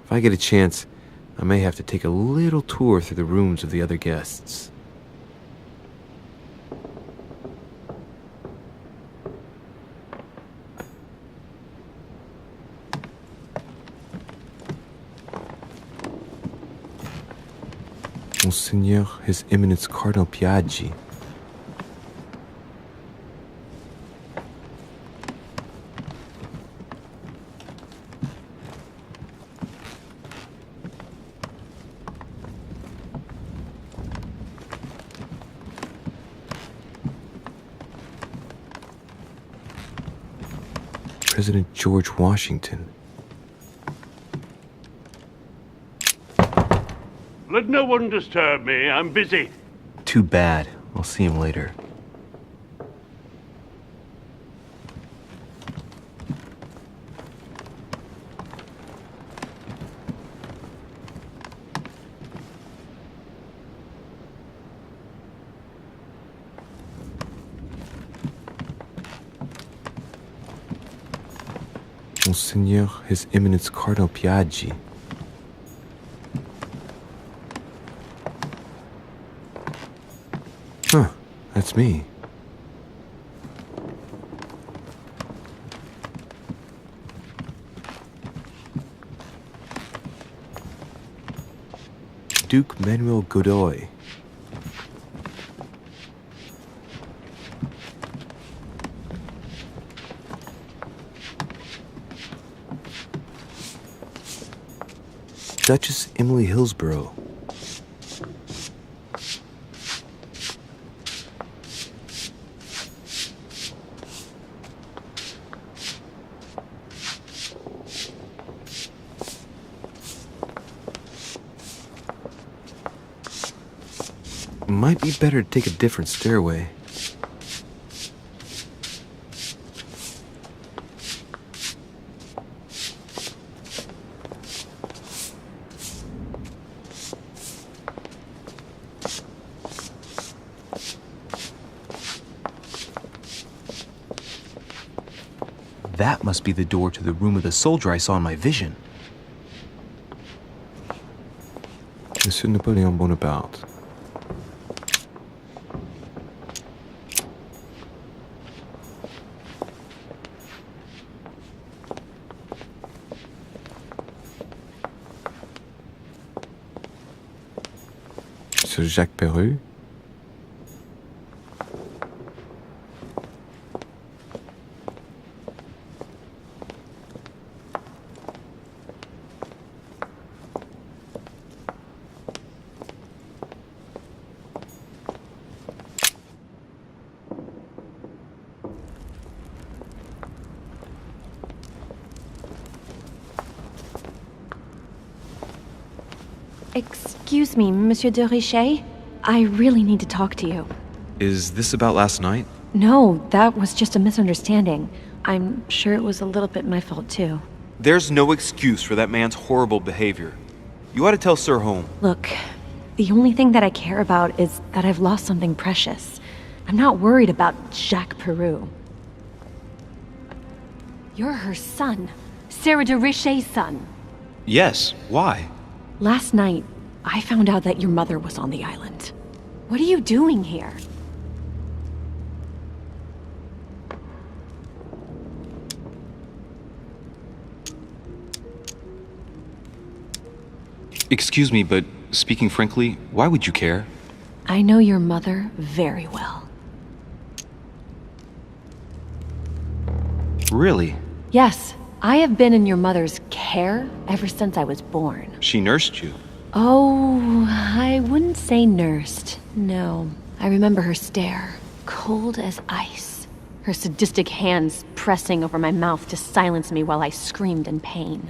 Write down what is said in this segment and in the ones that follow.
If I get a chance, I may have to take a little tour through the rooms of the other guests. Monseigneur, His Eminence Cardinal Piaggi. President George Washington. Let no one disturb me. I'm busy. Too bad. I'll see him later. Monseigneur, His Eminence Cardinal Piaggi. Huh, that's me. Duke Manuel Godoy. Duchess Emily Hillsborough. Might be better to take a different stairway. That must be the door to the room of the soldier I saw in my vision. Monsieur Napoleon Bonaparte. Monsieur Jacques Perru. Excuse me, Monsieur de Richet? I really need to talk to you. Is this about last night? No, that was just a misunderstanding. I'm sure it was a little bit my fault, too. There's no excuse for that man's horrible behavior. You ought to tell Sir Home. Look, the only thing that I care about is that I've lost something precious. I'm not worried about Jacques Peru. You're her son. Sarah de Richet's son. Yes, why? Last night, I found out that your mother was on the island. What are you doing here? Excuse me, but speaking frankly, why would you care? I know your mother very well. Really? Yes, I have been in your mother's care ever since I was born. She nursed you? Oh, I wouldn't say nursed. No. I remember her stare, cold as ice. Her sadistic hands pressing over my mouth to silence me while I screamed in pain.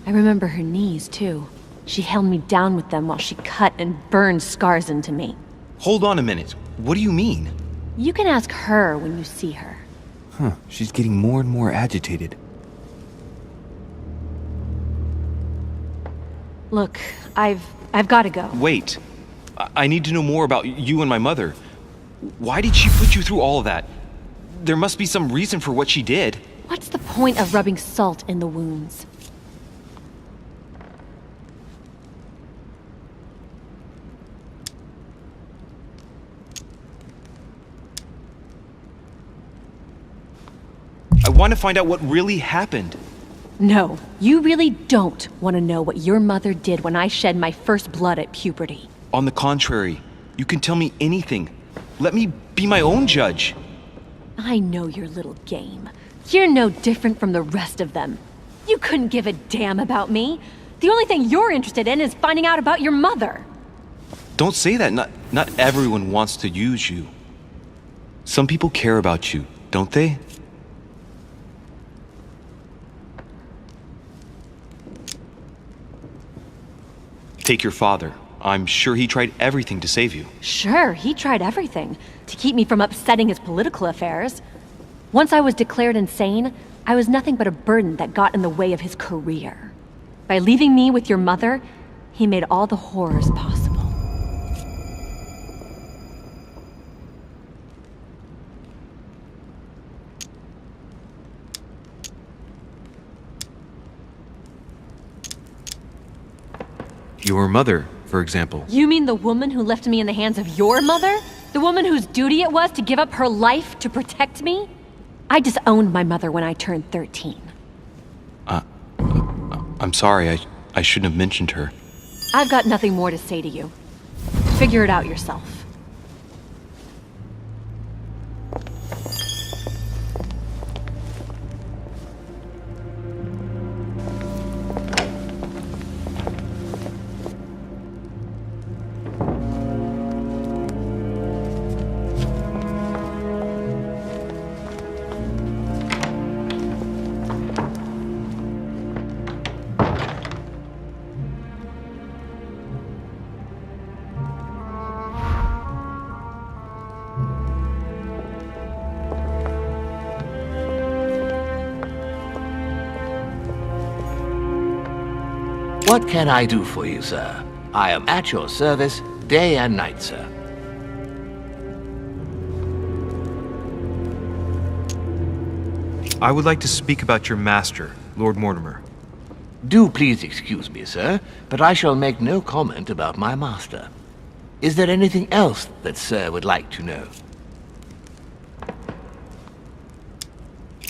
I remember her knees, too. She held me down with them while she cut and burned scars into me. Hold on a minute. What do you mean? You can ask her when you see her. Huh, she's getting more and more agitated. Look, I've got to go. Wait. I need to know more about you and my mother. Why did she put you through all of that? There must be some reason for what she did. What's the point of rubbing salt in the wounds? want to find out what really happened. No, you really don't want to know what your mother did when I shed my first blood at puberty. On the contrary, you can tell me anything. Let me be my own judge. I know your little game. You're no different from the rest of them. You couldn't give a damn about me. The only thing you're interested in is finding out about your mother. Don't say that. Not everyone wants to use you. Some people care about you, don't they? Take your father. I'm sure he tried everything to save you. Sure, he tried everything to keep me from upsetting his political affairs. Once I was declared insane, I was nothing but a burden that got in the way of his career. By leaving me with your mother, he made all the horrors possible. Your mother, for example. You mean the woman who left me in the hands of your mother? The woman whose duty it was to give up her life to protect me? I disowned my mother when I turned 13. I'm sorry. I shouldn't have mentioned her. I've got nothing more to say to you. Figure it out yourself. What can I do for you, sir? I am at your service, day and night, sir. I would like to speak about your master, Lord Mortimer. Do please excuse me, sir, but I shall make no comment about my master. Is there anything else that sir would like to know?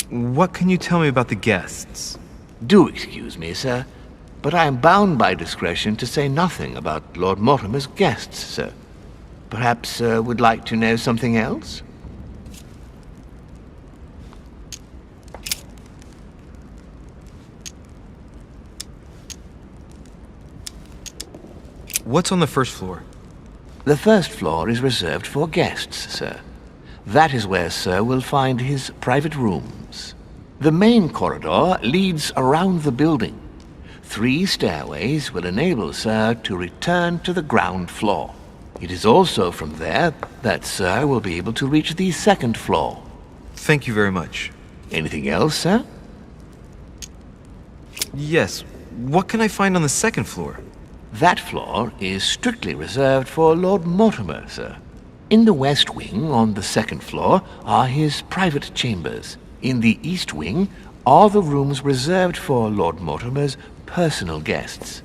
What can you tell me about the guests? Do excuse me, sir, but I am bound by discretion to say nothing about Lord Mortimer's guests, sir. Perhaps sir would like to know something else? What's on the first floor? The first floor is reserved for guests, sir. That is where sir will find his private rooms. The main corridor leads around the building. 3 stairways will enable sir to return to the ground floor. It is also from there that sir will be able to reach the second floor. Thank you very much. Anything else, sir? Yes. What can I find on the second floor? That floor is strictly reserved for Lord Mortimer, sir. In the west wing, on the second floor, are his private chambers. In the east wing are the rooms reserved for Lord Mortimer's personal guests.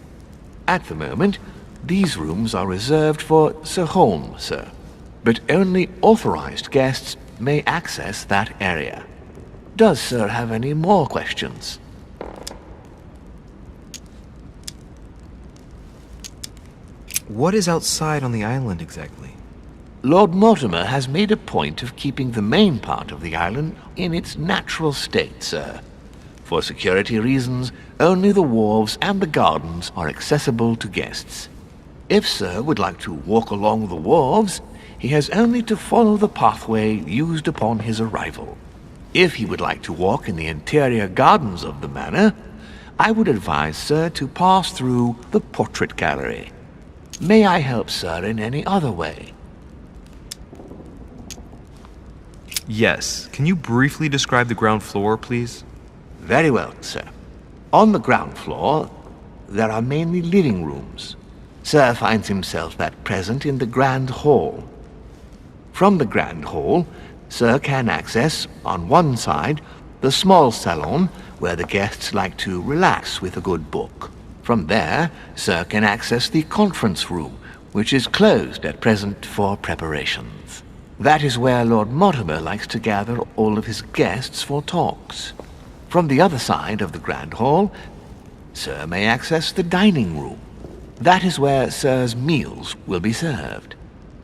At the moment, these rooms are reserved for Sir Holmes, sir. But only authorized guests may access that area. Does sir have any more questions? What is outside on the island exactly? Lord Mortimer has made a point of keeping the main part of the island in its natural state, sir. For security reasons, only the wharves and the gardens are accessible to guests. If sir would like to walk along the wharves, he has only to follow the pathway used upon his arrival. If he would like to walk in the interior gardens of the manor, I would advise sir to pass through the portrait gallery. May I help sir in any other way? Yes. Can you briefly describe the ground floor, please? Very well, sir. On the ground floor, there are mainly living rooms. Sir finds himself at present in the Grand Hall. From the Grand Hall, sir can access, on one side, the small salon where the guests like to relax with a good book. From there, sir can access the conference room, which is closed at present for preparations. That is where Lord Mortimer likes to gather all of his guests for talks. From the other side of the Grand Hall, Sir may access the dining room. That is where Sir's meals will be served.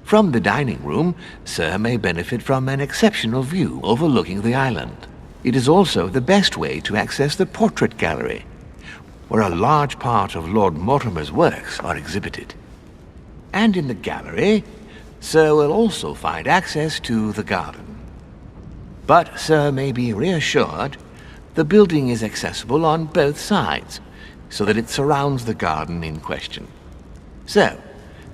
From the dining room, Sir may benefit from an exceptional view overlooking the island. It is also the best way to access the portrait gallery, where a large part of Lord Mortimer's works are exhibited. And in the gallery, Sir will also find access to the garden. But Sir may be reassured the building is accessible on both sides, so that it surrounds the garden in question. So,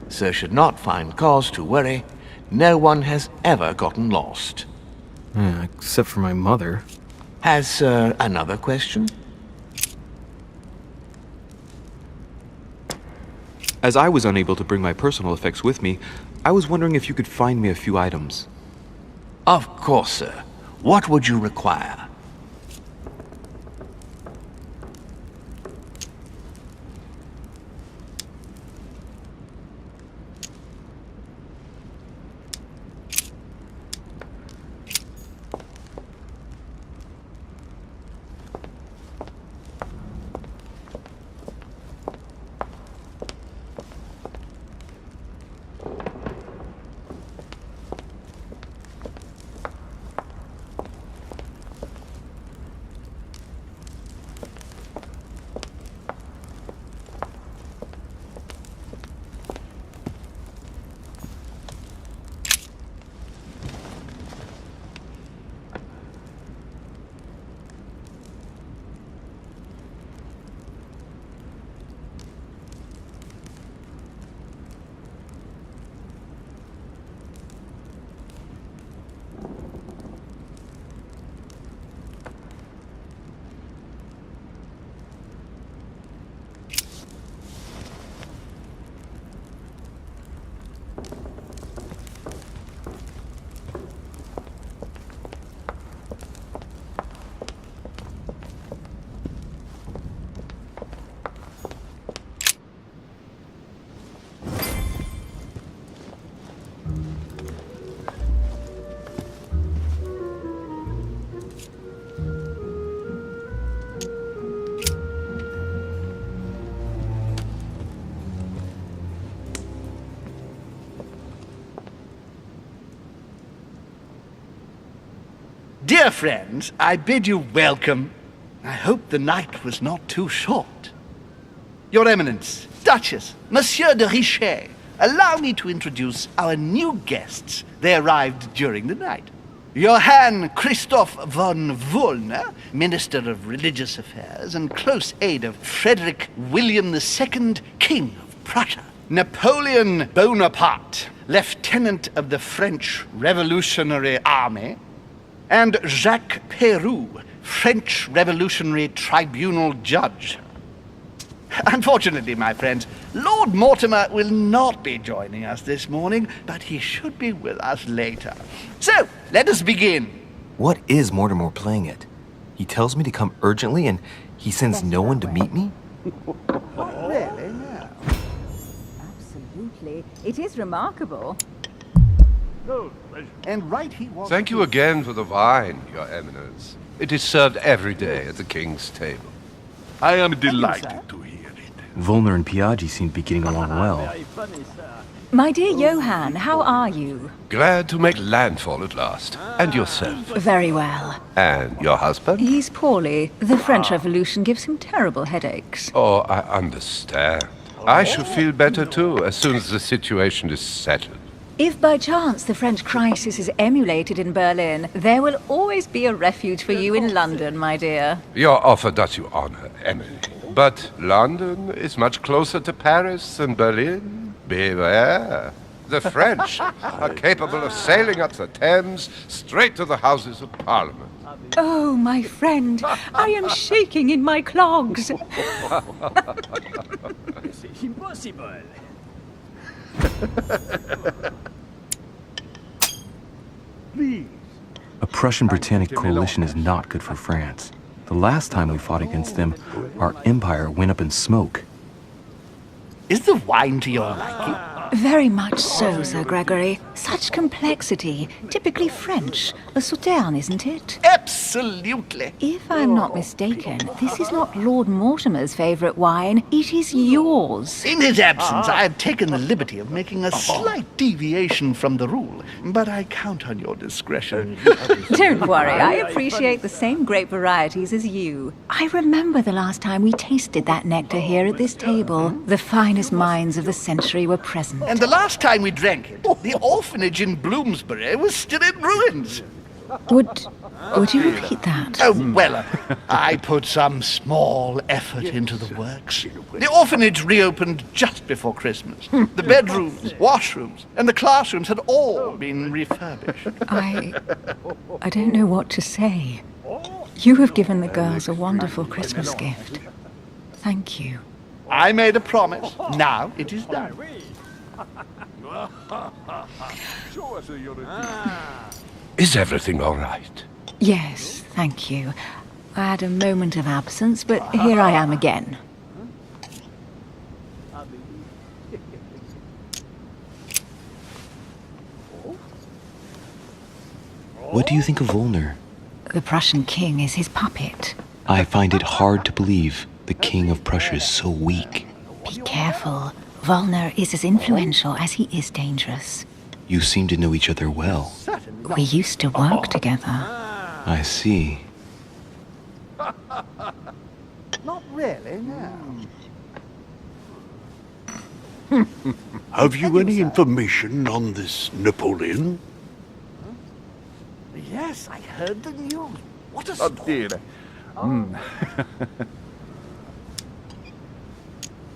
Sir should not find cause to worry. No one has ever gotten lost. Except for my mother. Has Sir another question? As I was unable to bring my personal effects with me, I was wondering if you could find me a few items. Of course, sir. What would you require? Dear friends, I bid you welcome. I hope the night was not too short. Your Eminence, Duchess, Monsieur de Richet, allow me to introduce our new guests. They arrived during the night. Johann Christoph von Wollner, Minister of Religious Affairs and close aide of Frederick William II, King of Prussia. Napoleon Bonaparte, Lieutenant of the French Revolutionary Army. And Jacques Peroux, French Revolutionary Tribunal Judge. Unfortunately, my friends, Lord Mortimer will not be joining us this morning, but he should be with us later. So, let us begin. What is Mortimer playing at? He tells me to come urgently and he sends no one to meet me? Really? No. Absolutely. It is remarkable. And right he was. Thank you again for the wine, Your Eminence. It is served every day at the king's table. I am delighted to hear it. Volner and Piaggi seem to be getting along well. My dear Johann, how are you? Glad to make landfall at last. And yourself? Very well. And your husband? He's poorly. The French Revolution gives him terrible headaches. Oh, I understand. I should feel better too, as soon as the situation is settled. If by chance the French crisis is emulated in Berlin, there will always be a refuge for you in London, my dear. Your offer does you honor, Emily. But London is much closer to Paris than Berlin. Beware. The French are capable of sailing up the Thames straight to the Houses of Parliament. Oh, my friend, I am shaking in my clogs. C'est impossible. Please. A Prussian-Britannic coalition is not good for France. The last time we fought against them, our empire went up in smoke. Is the wine to your liking? Very much so, Sir Gregory. Such complexity. Typically French. A Sauterne, isn't it? Absolutely. If I'm not mistaken, this is not Lord Mortimer's favourite wine. It is yours. In his absence, I have taken the liberty of making a slight deviation from the rule, but I count on your discretion. Don't worry, I appreciate the same grape varieties as you. I remember the last time we tasted that nectar here at this table. The finest minds of the century were present. And the last time we drank it, the orphanage in Bloomsbury was still in ruins. Would you repeat that? Oh, well, I put some small effort into the works. The orphanage reopened just before Christmas. The bedrooms, washrooms, and the classrooms had all been refurbished. I don't know what to say. You have given the girls a wonderful Christmas gift. Thank you. I made a promise. Now it is done. Is everything all right? Yes, thank you. I had a moment of absence, but here I am again. What do you think of Volner? The Prussian king is his puppet. I find it hard to believe the king of Prussia is so weak. Be careful. Volner is as influential as he is dangerous. You seem to know each other well. We used to work together. I see. Not really, no. Have you any information on this Napoleon? Yes, I heard the news. What a Oh story. dear.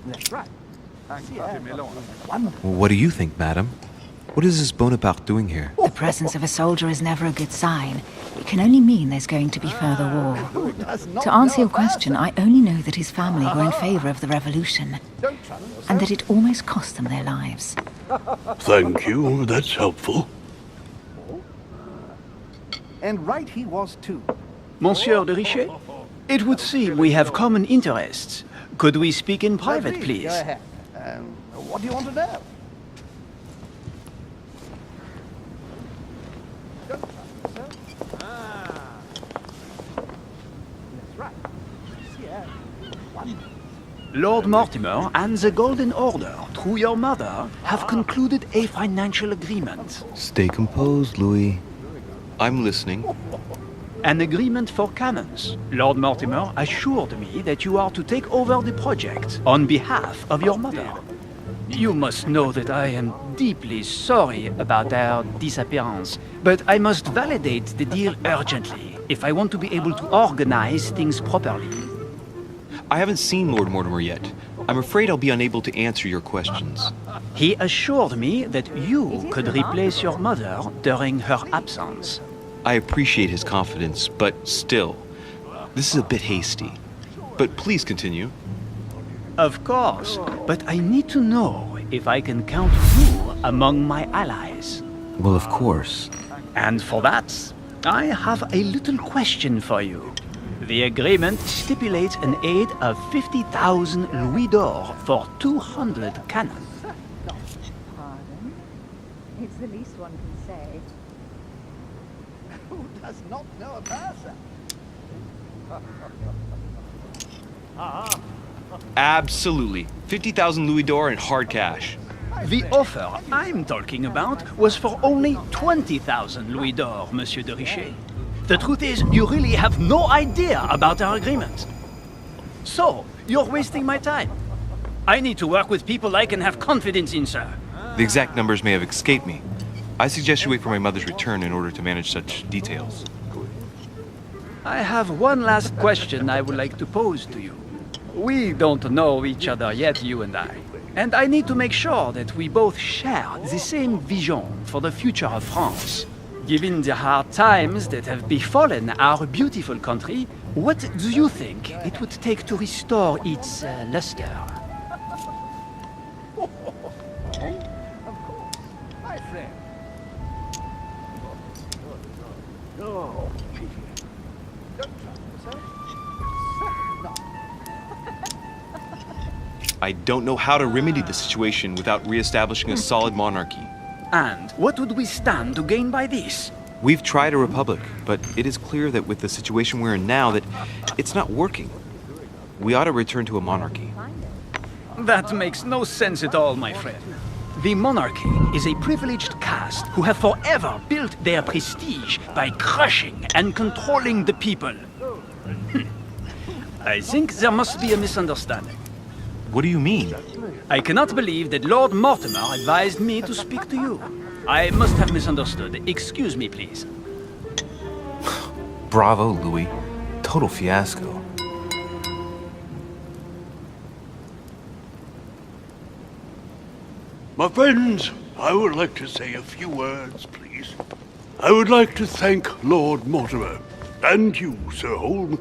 That's right. What do you think, madam? What is this Bonaparte doing here? The presence of a soldier is never a good sign. It can only mean there's going to be further war. To answer your question, I only know that his family were in favour of the revolution, and that it almost cost them their lives. Thank you, that's helpful. And right he was too. Monsieur de Richet, it would seem we have common interests. Could we speak in private, please? Go ahead. What do you want to know? Lord Mortimer and the Golden Order, through your mother, have concluded a financial agreement. Stay composed, Louis. I'm listening. An agreement for cannons. Lord Mortimer assured me that you are to take over the project on behalf of your mother. You must know that I am deeply sorry about their disappearance, but I must validate the deal urgently if I want to be able to organize things properly. I haven't seen Lord Mortimer yet. I'm afraid I'll be unable to answer your questions. He assured me that you could replace your mother during her absence. I appreciate his confidence, but still, this is a bit hasty. But please continue. Of course, but I need to know if I can count you among my allies. Well, of course. And for that, I have a little question for you. The agreement stipulates an aid of 50,000 louis d'or for 200 cannon. Pardon? It's the least one can say. Who does not know about that? Absolutely. 50,000 louis d'or in hard cash. The offer I'm talking about was for only 20,000 louis d'or, Monsieur de Richet. The truth is, you really have no idea about our agreement. So, you're wasting my time. I need to work with people I can have confidence in, sir. The exact numbers may have escaped me. I suggest you wait for my mother's return in order to manage such details. I have one last question I would like to pose to you. We don't know each other yet, you and I. And I need to make sure that we both share the same vision for the future of France. Given the hard times that have befallen our beautiful country, what do you think it would take to restore its luster? My friend. I don't know how to remedy the situation without reestablishing a solid monarchy. And what would we stand to gain by this? We've tried a republic, but it is clear that with the situation we're in now, that it's not working. We ought to return to a monarchy. That makes no sense at all, my friend. The monarchy is a privileged caste who have forever built their prestige by crushing and controlling the people. I think there must be a misunderstanding. What do you mean? I cannot believe that Lord Mortimer advised me to speak to you. I must have misunderstood. Excuse me, please. Bravo, Louis. Total fiasco. My friends, I would like to say a few words, please. I would like to thank Lord Mortimer, and you, Sir Holm,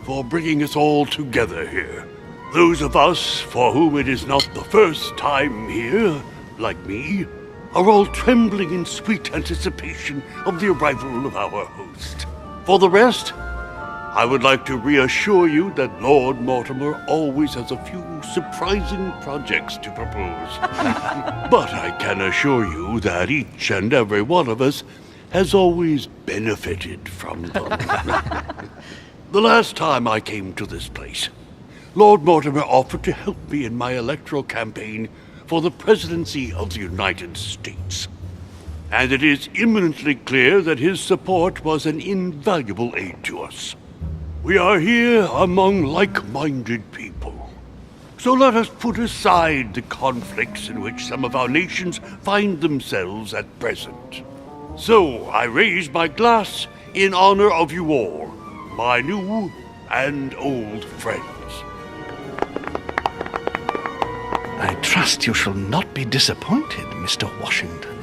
for bringing us all together here. Those of us for whom it is not the first time here, like me, are all trembling in sweet anticipation of the arrival of our host. For the rest, I would like to reassure you that Lord Mortimer always has a few surprising projects to propose. But I can assure you that each and every one of us has always benefited from them. The last time I came to this place, Lord Mortimer offered to help me in my electoral campaign for the presidency of the United States. And it is eminently clear that his support was an invaluable aid to us. We are here among like-minded people. So let us put aside the conflicts in which some of our nations find themselves at present. So I raise my glass in honor of you all, my new and old friends. I trust you shall not be disappointed, Mr. Washington.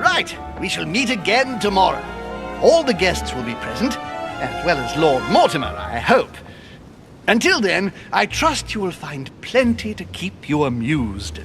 Right, we shall meet again tomorrow. All the guests will be present, as well as Lord Mortimer, I hope. Until then, I trust you will find plenty to keep you amused.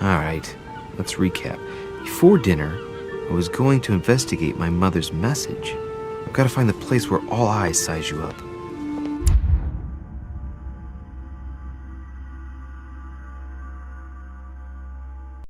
Alright, let's recap. Before dinner, I was going to investigate my mother's message. I've got to find the place where all eyes size you up.